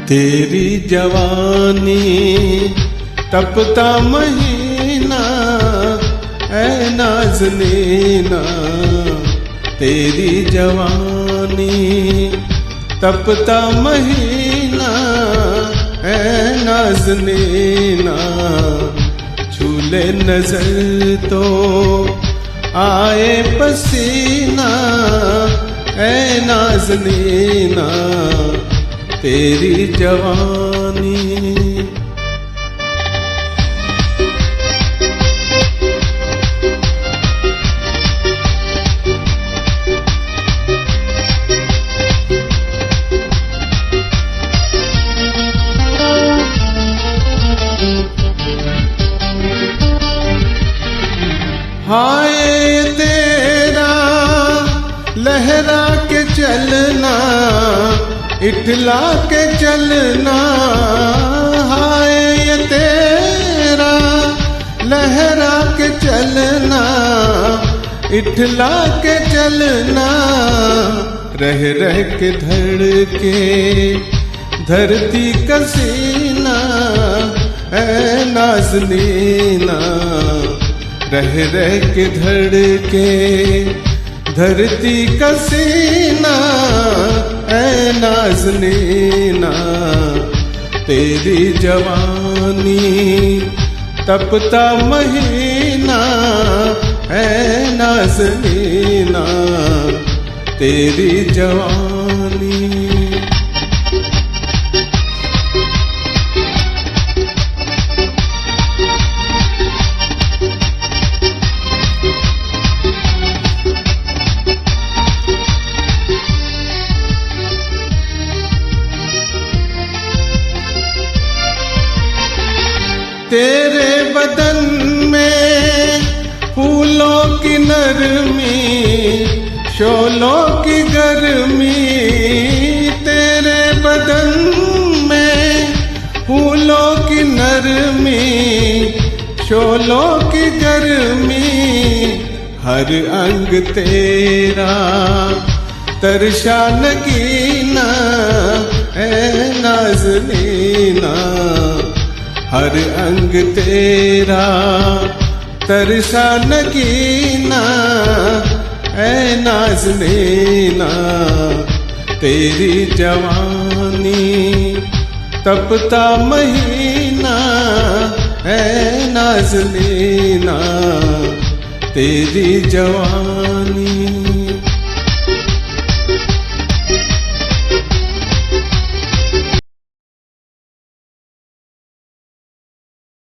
तेरी जवानी तपता महीना ऐ नाज़नीना, तेरी जवानी तपता महीना ऐ नाज़नीना। झूले नजर तो आए पसीना ऐ नाज़नीना, तेरी जवानी। हाय तेरा लहरा के चलना, इठला के चलना, हाय तेरा लहरा के चलना, इठला के चलना। रह रह के धड़के धरती का सीना ऐ नाज़नीना, रह रह के धड़के धरती का सीना ऐ नाज़नीना, तेरी जवानी तपता महीना ऐ नाज़नीना, तेरी जवानी। तेरे बदन में फूलों की नरमी, शोलों की गर्मी, तेरे बदन में फूलों की नरमी, शोलों की गर्मी। हर अंग तेरा तरशा नगीना ऐ नाज़नीना, हर अंग तेरा तरसा नगीना ऐ नाज़नीना, तेरी जवानी तपता महीना ऐ नाज़नीना, तेरी जवानी।